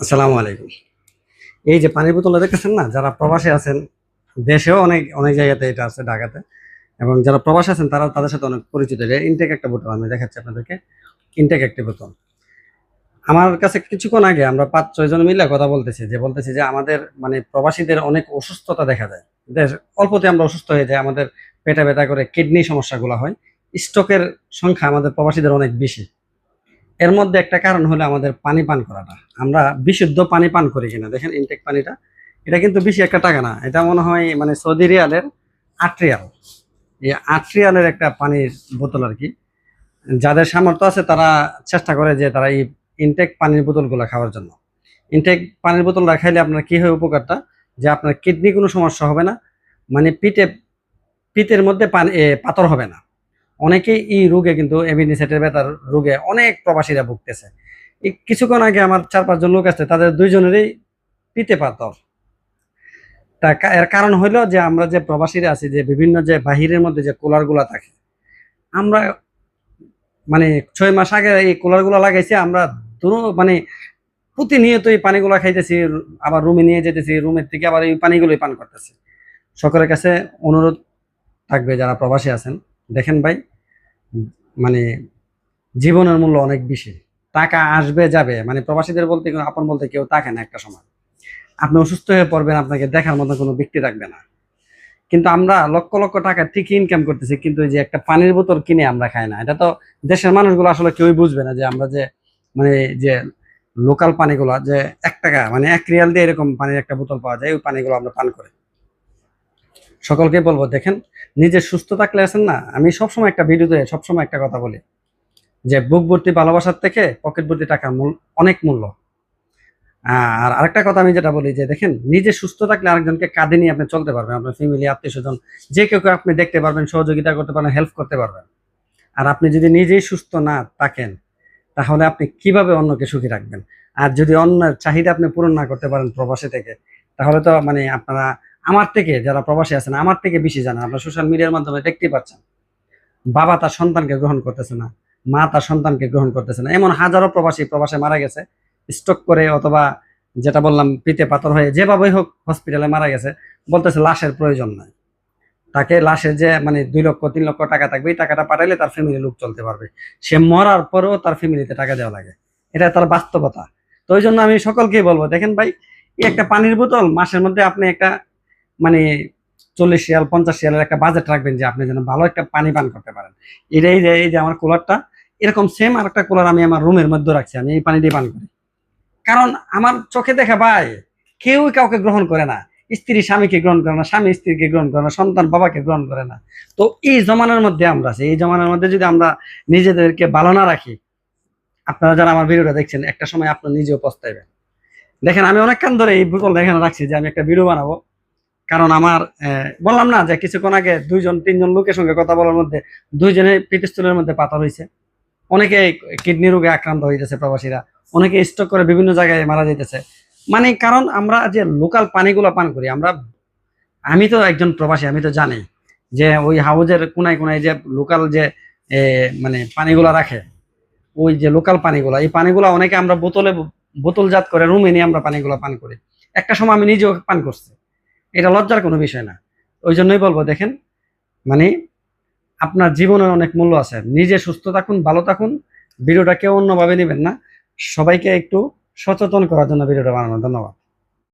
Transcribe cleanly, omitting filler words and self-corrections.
আসসালামু আলাইকুম। এই যে পানির বোতলটা দেখতেছেন না, যারা প্রবাসে আছেন, দেশেও অনেক অনেক জায়গাতে এটা আছে, ঢাকাতে, এবং যারা প্রবাসে আছেন তারা তাদের সাথে অনেক পরিচিত। এটা ইনটেক একটা বোতল, আমি দেখাচ্ছি আপনাদেরকে। ইনটেক একটি বোতল। আমার কাছে কিছুক্ষণ আগে আমরা ৫-৬ জন মিলে কথা বলতেছি যে আমাদের মানে প্রবাসীদের অনেক অসুস্থতা দেখা যায়। অল্পতে আমরা অসুস্থ হয়ে যাই, আমাদের পেটে ব্যথা করে, কিডনি সমস্যাগুলো হয়। স্ট্রোকের সংখ্যা আমাদের প্রবাসীদের অনেক বেশি। এর মধ্যে একটা কারণ হলো আমাদের পানি পান করাটা। আমরা বিশুদ্ধ পানি পান করি কিনা দেখেন, ইনটেক পানিটা। এটা কিন্তু বেশি একটা টাকা না, এটা মনে হয় মানে সৌদি রিয়ালের ৮ রিয়াল। এই ৮ রিয়ালের একটা পানির বোতল আর কি। যাদের সামর্থ্য আছে তারা চেষ্টা করে যে তারা এই ইনটেক পানির বোতলগুলো খাওয়ার জন্য। ইনটেক পানির বোতলটা খাইলে আপনার কি হয় উপকারটা, যে আপনার কিডনি কোনো সমস্যা হবে না, মানে পিতের মধ্যে পানি পাথর হবে না। অনেকেই এই রোগে কিন্তু এপিন্ডিসাইটিস ব্যথার রোগে অনেক প্রবাসীরা ভুগতেছে। এই কিছুক্ষণ আগে আমার ৪-৫ জন লোক আছে, তাদের ২ জনেরই পিতে পাথর। এর কারণ হইলো যে আমরা যে প্রবাসীরা আছি, যে বিভিন্ন যে বাহিরের মধ্যে যে কুলার গুলা থাকে, আমরা মানে ৬ মাস আগে এই কুলার গুলা লাগাইছি, আমরা মানে প্রতিনিয়ত এই পানিগুলা খাইতেছি, আবার রুমে নিয়ে যেতেছি, রুমের থেকে আবার এই পানিগুলোই পান করতেছি। সকলের কাছে অনুরোধ থাকবে যারা প্রবাসী আছেন, দেখেন ভাই, মানে জীবনের মূল্য অনেক বেশি। টাকা আসবে যাবে, মানে প্রবাসীদের বলতে আপন বলতে কেউ থাকে না। একটা সময় আপনি অসুস্থ হয়ে পড়বেন, আপনাকে দেখার মতো কোনো ব্যক্তি থাকবে না। কিন্তু আমরা লক্ষ লক্ষ টাকা ঠিকই ইনকাম করতেছি, কিন্তু এই যে একটা পানির বোতল কিনে আমরা খাই না। এটা তো দেশের মানুষগুলো আসলে কেউই বুঝবে না, যে আমরা যে মানে যে লোকাল পানিগুলো যে ১ টাকা মানে ১ রিয়াল দিয়ে এরকম পানির একটা বোতল পাওয়া যায়, ওই পানিগুলো আমরা পান করি। সকলকে বলবো, দেখেন, নিজে সুস্থ থাকলে আছেন না, আমি সবসময় একটা ভিডিওতে সবসময় একটা কথা বলি, যে বুক ভর্তি ভালোবাসার থেকে পকেট ভর্তি টাকার অনেক মূল্য। আর আরেকটা কথা আমি যেটা বলি, যে দেখেন, নিজে সুস্থ থাকলে আরেকজনকে কাঁধে নিয়ে আপনি চলতে পারবেন, আপনার ফ্যামিলি, আত্মীয় স্বজন, যে কেউ আপনি দেখতে পারবেন, সহযোগিতা করতে পারবেন, হেল্প করতে পারবেন। আর আপনি যদি নিজেই সুস্থ না থাকেন, তাহলে আপনি কিভাবে অন্যকে সুখী রাখবেন? আর যদি অন্যের চাহিদা আপনি পূরণ না করতে পারেন প্রবাসী থেকে, তাহলে তো মানে আপনারা আমার থেকে, যারা প্রবাসী আছেন আমার থেকে বেশি জানেন। আপনারা সোশ্যাল মিডিয়ার মাধ্যমে দেখতেই পাচ্ছেন, বাবা তার সন্তানকে গ্রহণ করতেছে না, মা তার সন্তানকে গ্রহণ করতেছে না। এমন হাজারো প্রবাসী প্রবাসে মারা গেছে, স্ট্রোক করে, অথবা যেটা বললাম পিতে পাথর হয়ে, যেভাবেই হোক হসপিটালে মারা গেছে। বলতেছে লাশের প্রয়োজন নাই, তাকে লাশের যে মানে ২ লক্ষ ৩ লক্ষ টাকা থাকবে, এই টাকাটা পাঠাইলে তার ফ্যামিলি লোক চলতে পারবে। সে মরার পরেও তার ফ্যামিলিতে টাকা দেওয়া লাগে, এটা তার বাস্তবতা। তো ওই জন্য আমি সকলকেই বলবো, দেখেন ভাই, এই একটা পানির বোতল মাসের মধ্যে আপনি একটা মানে ৪০ রিয়াল ৫০ রিয়ালের একটা বাজেট রাখবেন, যে আপনি যেন ভালো একটা পানি পান করতে পারেন। এই যে আমার কুলারটা, এরকম সেম আর একটা কুলার আমি আমার রুমের মধ্যে রাখছি, আমি এই পানি দিয়ে পান করি। কারণ আমার চোখে দেখা ভাই, কেউই কাউকে গ্রহণ করে না। স্ত্রী স্বামীকে গ্রহণ করে না, স্বামী স্ত্রীকে গ্রহণ করে না, সন্তান বাবাকে গ্রহণ করে না। তো এই জমানার মধ্যে আমরা আছি, এই জমানার মধ্যে যদি আমরা নিজেদেরকে ভালো না রাখি, আপনারা যারা আমার ভিডিওটা দেখছেন, একটা সময় আপনার নিজেও পস্তাইবেন। দেখেন, আমি অনেকক্ষণ ধরে এই বোতল এখানে রাখছি, যে আমি একটা ভিডিও বানাবো। কারণ আমার বললাম না যে কিছুক্ষণ আগে ২-৩ জন লোকের সঙ্গে কথা বলার মধ্যে ২ জনের পিত্তস্থলের মধ্যে পাথর হয়েছে। অনেকে কিডনি রোগে আক্রান্ত হইতেছে প্রবাসীরা, অনেকে স্ট্রোক করে বিভিন্ন জায়গায় মারা যাইতেছে। মানে কারণ আমরা যে লোকাল পানিগুলো পান করি আমরা। আমি তো একজন প্রবাসী, আমি তো জানি যে ওই হাউজের কোনায় কোনায় যে লোকাল যে মানে পানিগুলা রাখে, ওই যে লোকাল পানিগুলা, এই পানিগুলা অনেকে আমরা বোতলজাত করে রুমে নিয়ে আমরা পানিগুলা পান করি। একটা সময় আমি নিজেও পান করছি, এটা লজ্জার কোনো বিষয় না। ওই জন্যই বলবো, দেখেন, মানে আপনার জীবনের অনেক মূল্য আছে। নিজে সুস্থ থাকুন, ভালো থাকুন। ভিডিওটা কেউ অন্যভাবে নেবেন না, সবাইকে একটু সচেতন করার জন্য ভিডিওটা বানানো। ধন্যবাদ।